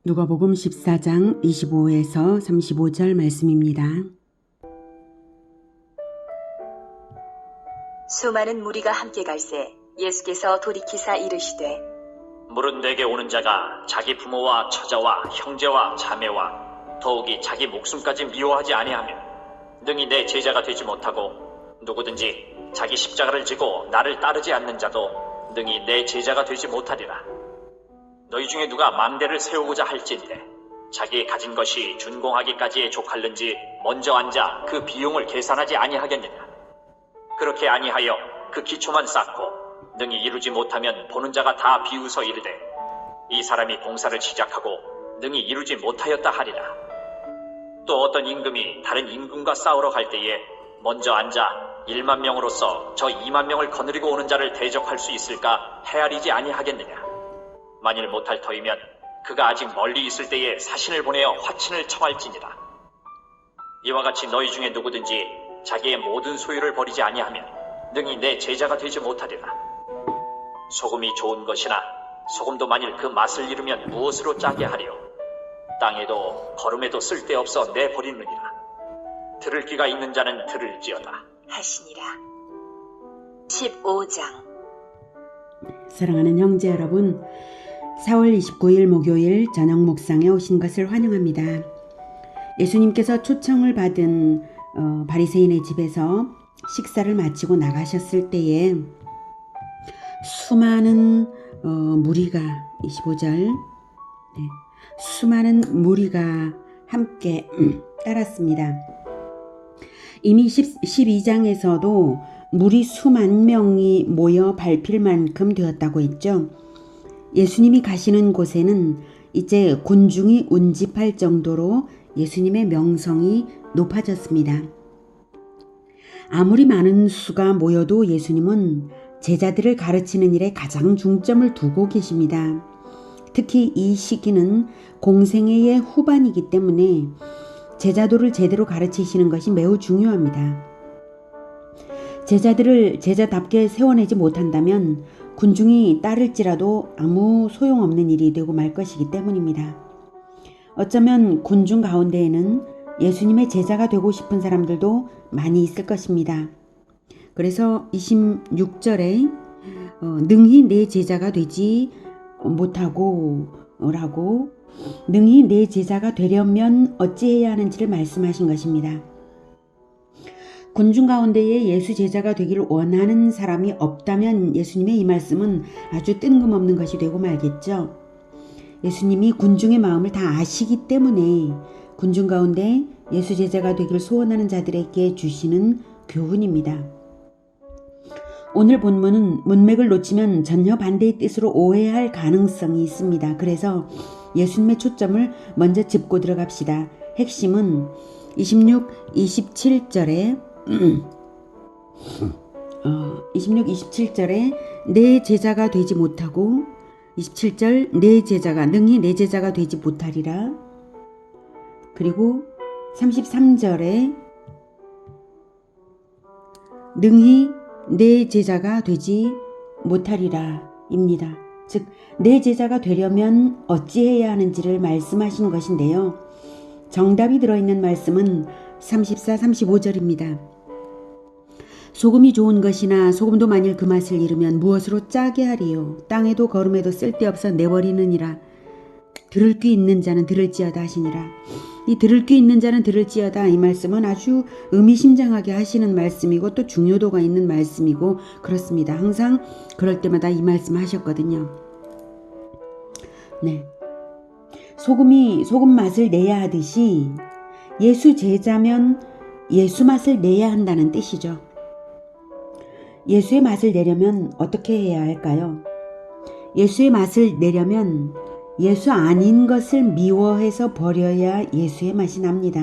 누가복음 14장 25에서 35절 말씀입니다. 수많은 무리가 함께 갈새 예수께서 돌이키사 이르시되 물은 내게 오는 자가 자기 부모와 처자와 형제와 자매와 더욱이 자기 목숨까지 미워하지 아니하면 능히 내 제자가 되지 못하고 누구든지 자기 십자가를 지고 나를 따르지 않는 자도 능히 내 제자가 되지 못하리라. 너희 중에 누가 망대를 세우고자 할진대 자기 가진 것이 준공하기까지에 족할는지 먼저 앉아 그 비용을 계산하지 아니하겠느냐. 그렇게 아니하여 그 기초만 쌓고 능히 이루지 못하면 보는 자가 다 비웃어 이르되 이 사람이 공사를 시작하고 능히 이루지 못하였다 하리라. 또 어떤 임금이 다른 임금과 싸우러 갈 때에 먼저 앉아 1만 명으로서 저 2만 명을 거느리고 오는 자를 대적할 수 있을까 헤아리지 아니하겠느냐. 만일 못할 터이면 그가 아직 멀리 있을 때에 사신을 보내어 화친을 청할지니라. 이와 같이 너희 중에 누구든지 자기의 모든 소유를 버리지 아니하면 능히 내 제자가 되지 못하리라. 소금이 좋은 것이나 소금도 만일 그 맛을 잃으면 무엇으로 짜게 하리요. 땅에도 거름에도 쓸데없어 내버리느니라. 들을 귀가 있는 자는 들을지어다 하시니라. 15장. 사랑하는 형제 여러분, 4월 29일 목요일 저녁 묵상에 오신 것을 환영합니다. 예수님께서 초청을 받은 바리새인의 집에서 식사를 마치고 나가셨을 때에 수많은 무리가 25절 수많은 무리가 함께 따랐습니다. 이미 12장에서도 무리 수만 명이 모여 밟힐 만큼 되었다고 했죠. 예수님이 가시는 곳에는 이제 군중이 운집할 정도로 예수님의 명성이 높아졌습니다. 아무리 많은 수가 모여도 예수님은 제자들을 가르치는 일에 가장 중점을 두고 계십니다. 특히 이 시기는 공생애의 후반이기 때문에 제자도를 제대로 가르치시는 것이 매우 중요합니다. 제자들을 제자답게 세워내지 못한다면 군중이 따를지라도 아무 소용없는 일이 되고 말 것이기 때문입니다. 어쩌면 군중 가운데에는 예수님의 제자가 되고 싶은 사람들도 많이 있을 것입니다. 그래서 26절에 능히 내 제자가 되지 못하고 라고 능히 내 제자가 되려면 어찌해야 하는지를 말씀하신 것입니다. 군중 가운데에 예수 제자가 되기를 원하는 사람이 없다면 예수님의 이 말씀은 아주 뜬금없는 것이 되고 말겠죠. 예수님이 군중의 마음을 다 아시기 때문에 군중 가운데 예수 제자가 되기를 소원하는 자들에게 주시는 교훈입니다. 오늘 본문은 문맥을 놓치면 전혀 반대의 뜻으로 오해할 가능성이 있습니다. 그래서 예수님의 초점을 먼저 짚고 들어갑시다. 핵심은 26, 27절에 27절에 내 제자가 되지 못하고 27절 내 제자가 능히 내 제자가 되지 못하리라. 그리고 33절에 능히 내 제자가 되지 못하리라 입니다. 즉 내 제자가 되려면 어찌해야 하는지를 말씀하신 것인데요. 정답이 들어있는 말씀은 34, 35절입니다. 소금이 좋은 것이나 소금도 만일 그 맛을 잃으면 무엇으로 짜게 하리요. 땅에도 거름에도 쓸데없어 내버리느니라. 들을 귀 있는 자는 들을지어다 하시니라. 이 들을 귀 있는 자는 들을지어다 이 말씀은 아주 의미심장하게 하시는 말씀이고 또 중요도가 있는 말씀이고 그렇습니다. 항상 그럴 때마다 이 말씀 하셨거든요. 네, 소금 맛을 내야 하듯이 예수 제자면 예수 맛을 내야 한다는 뜻이죠. 예수의 맛을 내려면 어떻게 해야 할까요? 예수의 맛을 내려면 예수 아닌 것을 미워해서 버려야 예수의 맛이 납니다.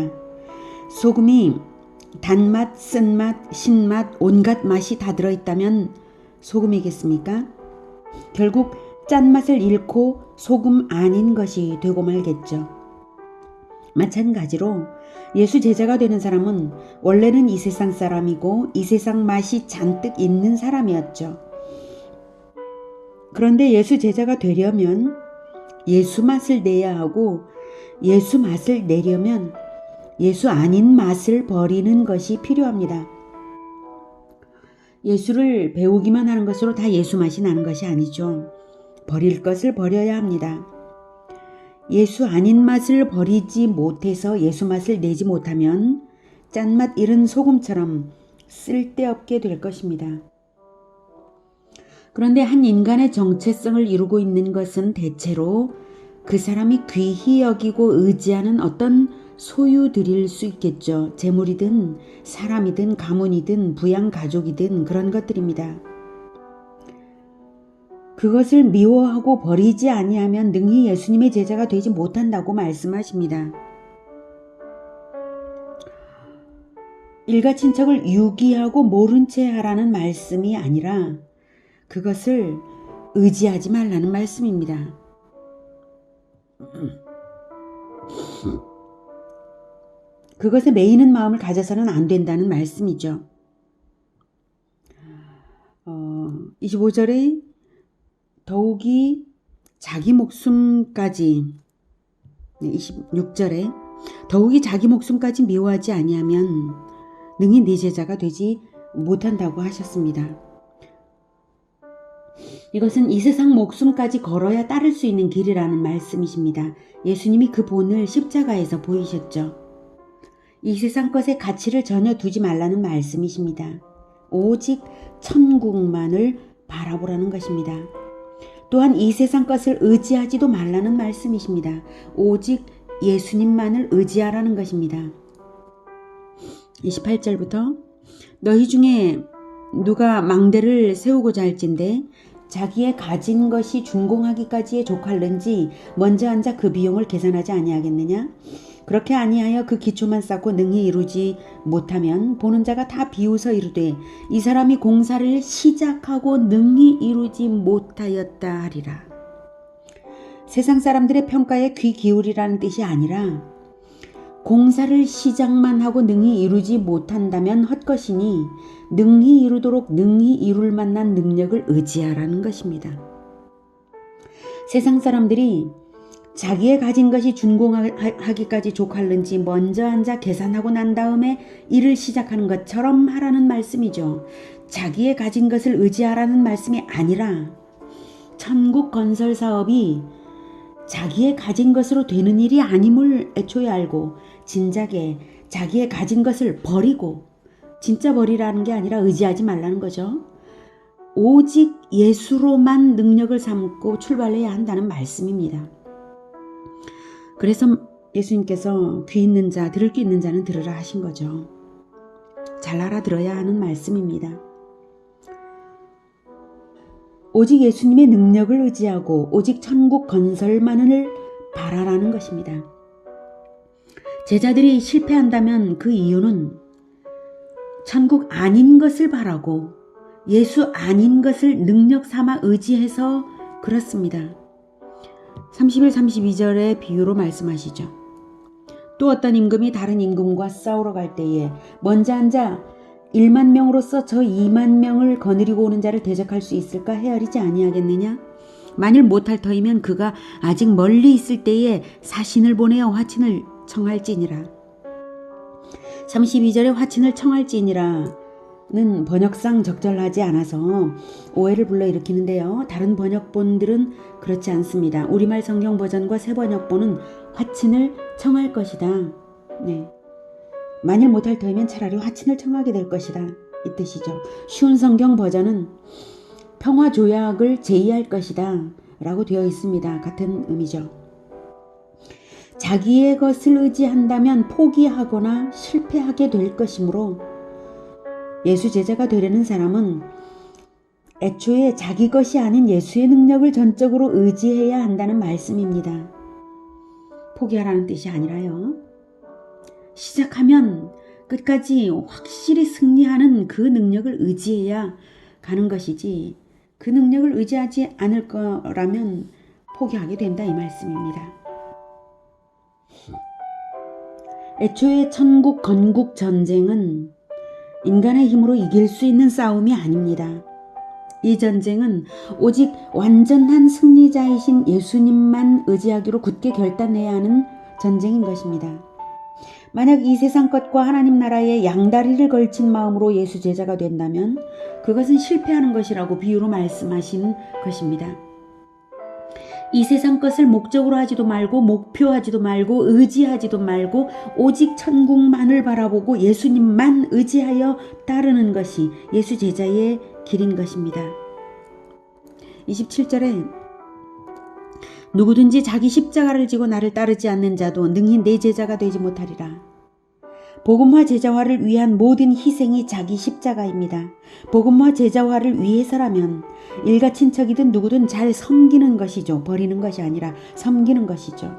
소금이 단맛, 쓴맛, 신맛, 온갖 맛이 다 들어있다면 소금이겠습니까? 결국 짠맛을 잃고 소금 아닌 것이 되고 말겠죠. 마찬가지로 예수 제자가 되는 사람은 원래는 이 세상 사람이고 이 세상 맛이 잔뜩 있는 사람이었죠. 그런데 예수 제자가 되려면 예수 맛을 내야 하고 예수 맛을 내려면 예수 아닌 맛을 버리는 것이 필요합니다. 예수를 배우기만 하는 것으로 다 예수 맛이 나는 것이 아니죠. 버릴 것을 버려야 합니다. 예수 아닌 맛을 버리지 못해서 예수 맛을 내지 못하면 짠맛 잃은 소금처럼 쓸데없게 될 것입니다. 그런데 한 인간의 정체성을 이루고 있는 것은 대체로 그 사람이 귀히 여기고 의지하는 어떤 소유들일 수 있겠죠. 재물이든 사람이든 가문이든 부양 가족이든 그런 것들입니다. 그것을 미워하고 버리지 아니하면 능히 예수님의 제자가 되지 못한다고 말씀하십니다. 일가 친척을 유기하고 모른 채 하라는 말씀이 아니라 그것을 의지하지 말라는 말씀입니다. 그것에 매이는 마음을 가져서는 안 된다는 말씀이죠. 25절에 더욱이 자기 목숨까지 26절에 더욱이 자기 목숨까지 미워하지 아니하면 능히 네 제자가 되지 못한다고 하셨습니다. 이것은 이 세상 목숨까지 걸어야 따를 수 있는 길이라는 말씀이십니다. 예수님이 그 본을 십자가에서 보이셨죠. 이 세상 것의 가치를 전혀 두지 말라는 말씀이십니다. 오직 천국만을 바라보라는 것입니다. 또한 이 세상 것을 의지하지도 말라는 말씀이십니다. 오직 예수님만을 의지하라는 것입니다. 28절부터 너희 중에 누가 망대를 세우고자 할진대 자기의 가진 것이 준공하기까지에 족할는지 먼저 앉아 그 비용을 계산하지 아니하겠느냐? 그렇게 아니하여 그 기초만 쌓고 능히 이루지 못하면 보는 자가 다 비웃어 이르되 이 사람이 공사를 시작하고 능히 이루지 못하였다 하리라. 세상 사람들의 평가에 귀 기울이라는 뜻이 아니라 공사를 시작만 하고 능히 이루지 못한다면 헛것이니 능히 이루도록 능히 이룰 만한 능력을 의지하라는 것입니다. 세상 사람들이 자기의 가진 것이 준공하기까지 족할는지 먼저 앉아 계산하고 난 다음에 일을 시작하는 것처럼 하라는 말씀이죠. 자기의 가진 것을 의지하라는 말씀이 아니라 천국 건설 사업이 자기의 가진 것으로 되는 일이 아님을 애초에 알고 진작에 자기의 가진 것을 버리고 진짜 버리라는 게 아니라 의지하지 말라는 거죠. 오직 예수로만 능력을 삼고 출발해야 한다는 말씀입니다. 그래서 예수님께서 귀 있는 자, 들을 귀 있는 자는 들으라 하신 거죠. 잘 알아들어야 하는 말씀입니다. 오직 예수님의 능력을 의지하고 오직 천국 건설만을 바라라는 것입니다. 제자들이 실패한다면 그 이유는 천국 아닌 것을 바라고 예수 아닌 것을 능력 삼아 의지해서 그렇습니다. 31, 32절의 비유로 말씀하시죠. 또 어떤 임금이 다른 임금과 싸우러 갈 때에 먼저 앉아 1만 명으로서 저 2만 명을 거느리고 오는 자를 대적할 수 있을까 헤아리지 아니하겠느냐? 만일 못할 터이면 그가 아직 멀리 있을 때에 사신을 보내어 화친을 청할지니라. 32절에 화친을 청할지니라 는 번역상 적절하지 않아서 오해를 불러일으키는데요. 다른 번역본들은 그렇지 않습니다. 우리말 성경 버전과 새 번역본은 화친을 청할 것이다. 네. 만일 못할 터이면 차라리 화친을 청하게 될 것이다. 이 뜻이죠. 쉬운 성경 버전은 평화 조약을 제의할 것이다 라고 되어 있습니다. 같은 의미죠. 자기의 것을 의지한다면 포기하거나 실패하게 될 것이므로 예수 제자가 되려는 사람은 애초에 자기 것이 아닌 예수의 능력을 전적으로 의지해야 한다는 말씀입니다. 포기하라는 뜻이 아니라요. 시작하면 끝까지 확실히 승리하는 그 능력을 의지해야 가는 것이지 그 능력을 의지하지 않을 거라면 포기하게 된다 이 말씀입니다. 애초에 천국 건국 전쟁은 인간의 힘으로 이길 수 있는 싸움이 아닙니다. 이 전쟁은 오직 완전한 승리자이신 예수님만 의지하기로 굳게 결단해야 하는 전쟁인 것입니다. 만약 이 세상 것과 하나님 나라의 양다리를 걸친 마음으로 예수 제자가 된다면 그것은 실패하는 것이라고 비유로 말씀하신 것입니다. 이 세상 것을 목적으로 하지도 말고 목표하지도 말고 의지하지도 말고 오직 천국만을 바라보고 예수님만 의지하여 따르는 것이 예수 제자의 길인 것입니다. 27절에 누구든지 자기 십자가를 지고 나를 따르지 않는 자도 능히 내 제자가 되지 못하리라. 복음화 제자화를 위한 모든 희생이 자기 십자가입니다. 복음화 제자화를 위해서라면 일가 친척이든 누구든 잘 섬기는 것이죠. 버리는 것이 아니라 섬기는 것이죠.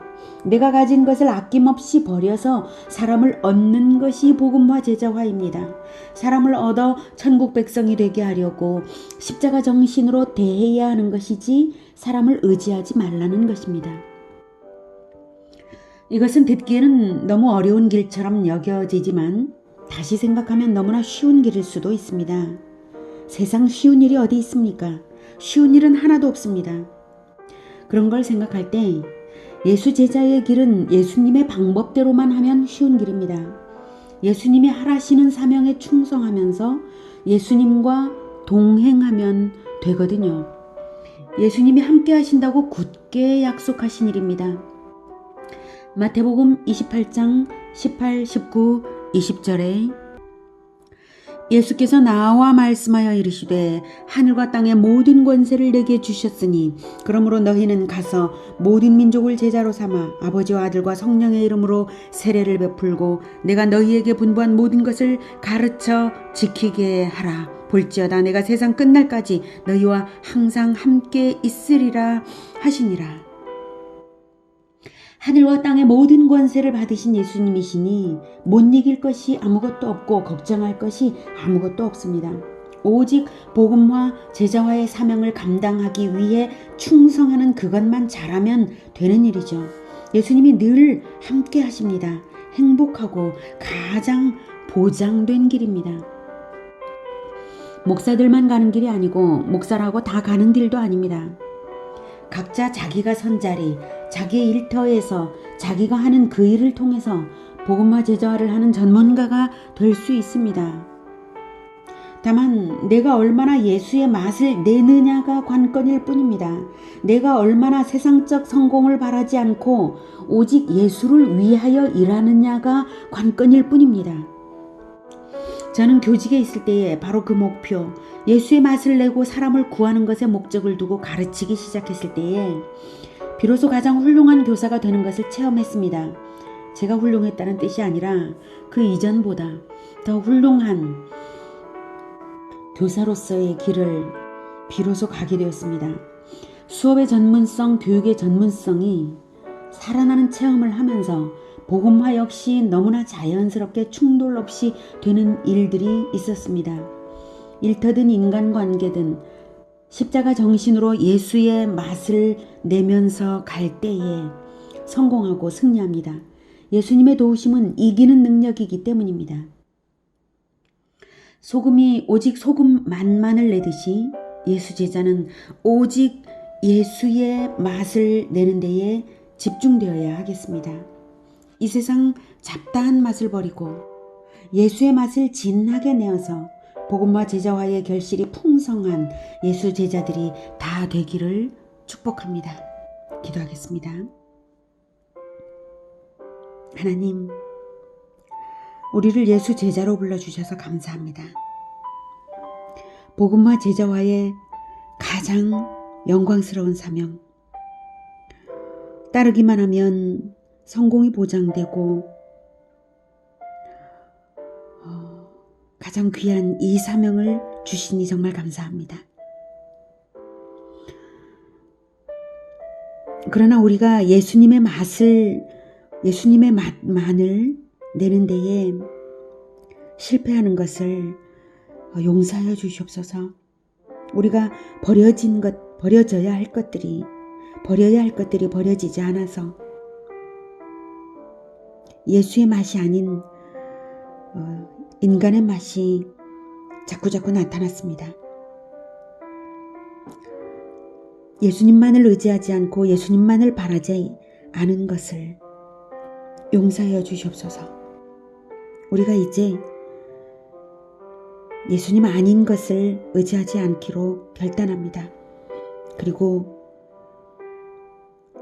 내가 가진 것을 아낌없이 버려서 사람을 얻는 것이 복음화 제자화입니다. 사람을 얻어 천국 백성이 되게 하려고 십자가 정신으로 대해야 하는 것이지 사람을 의지하지 말라는 것입니다. 이것은 듣기에는 너무 어려운 길처럼 여겨지지만 다시 생각하면 너무나 쉬운 길일 수도 있습니다. 세상 쉬운 일이 어디 있습니까? 쉬운 일은 하나도 없습니다. 그런 걸 생각할 때 예수 제자의 길은 예수님의 방법대로만 하면 쉬운 길입니다. 예수님이 하라시는 사명에 충성하면서 예수님과 동행하면 되거든요. 예수님이 함께 하신다고 굳게 약속하신 일입니다. 마태복음 28장 18, 19, 20절에 예수께서 나와 말씀하여 이르시되 하늘과 땅의 모든 권세를 내게 주셨으니 그러므로 너희는 가서 모든 민족을 제자로 삼아 아버지와 아들과 성령의 이름으로 세례를 베풀고 내가 너희에게 분부한 모든 것을 가르쳐 지키게 하라. 볼지어다 내가 세상 끝날까지 너희와 항상 함께 있으리라 하시니라. 하늘과 땅의 모든 권세를 받으신 예수님이시니 못 이길 것이 아무것도 없고 걱정할 것이 아무것도 없습니다. 오직 복음화 제자화의 사명을 감당하기 위해 충성하는 그것만 잘하면 되는 일이죠. 예수님이 늘 함께 하십니다. 행복하고 가장 보장된 길입니다. 목사들만 가는 길이 아니고 목사라고 다 가는 길도 아닙니다. 각자 자기가 선 자리, 자기의 일터에서 자기가 하는 그 일을 통해서 복음화 제자화를 하는 전문가가 될 수 있습니다. 다만 내가 얼마나 예수의 맛을 내느냐가 관건일 뿐입니다. 내가 얼마나 세상적 성공을 바라지 않고 오직 예수를 위하여 일하느냐가 관건일 뿐입니다. 저는 교직에 있을 때에 바로 그 목표, 예수의 맛을 내고 사람을 구하는 것에 목적을 두고 가르치기 시작했을 때에 비로소 가장 훌륭한 교사가 되는 것을 체험했습니다. 제가 훌륭했다는 뜻이 아니라 그 이전보다 더 훌륭한 교사로서의 길을 비로소 가게 되었습니다. 수업의 전문성, 교육의 전문성이 살아나는 체험을 하면서 복음화 역시 너무나 자연스럽게 충돌 없이 되는 일들이 있었습니다. 일터든 인간관계든 십자가 정신으로 예수의 맛을 내면서 갈 때에 성공하고 승리합니다. 예수님의 도우심은 이기는 능력이기 때문입니다. 소금이 오직 소금 맛만을 내듯이 예수 제자는 오직 예수의 맛을 내는 데에 집중되어야 하겠습니다. 이 세상 잡다한 맛을 버리고 예수의 맛을 진하게 내어서 복음화 제자화의 결실이 풍성한 예수 제자들이 다 되기를 축복합니다. 기도하겠습니다. 하나님, 우리를 예수 제자로 불러주셔서 감사합니다. 복음화 제자화의 가장 영광스러운 사명, 따르기만 하면 성공이 보장되고 가장 귀한 이 사명을 주시니 정말 감사합니다. 그러나 우리가 예수님의 맛만을 내는 데에 실패하는 것을 용서하여 주시옵소서. 우리가 버려져야 할 것들이 버려지지 않아서 예수의 맛이 아닌 인간의 맛이 자꾸자꾸 나타났습니다. 예수님만을 의지하지 않고 예수님만을 바라지 않은 것을 용서하여 주시옵소서. 우리가 이제 예수님 아닌 것을 의지하지 않기로 결단합니다. 그리고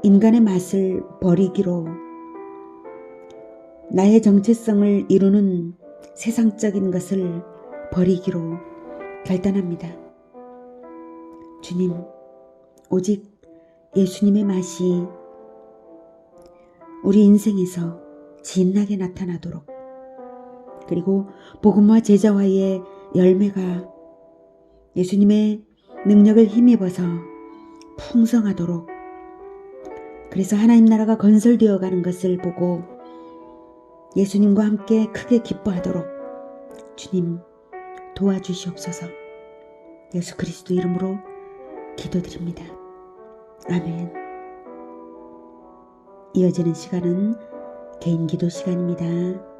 인간의 맛을 버리기로, 나의 정체성을 이루는 세상적인 것을 버리기로 결단합니다. 주님, 오직 예수님의 맛이 우리 인생에서 진하게 나타나도록, 그리고 복음과 제자와의 열매가 예수님의 능력을 힘입어서 풍성하도록, 그래서 하나님 나라가 건설되어 가는 것을 보고 예수님과 함께 크게 기뻐하도록 주님 도와주시옵소서. 예수 그리스도 이름으로 기도드립니다. 아멘. 이어지는 시간은 개인 기도 시간입니다.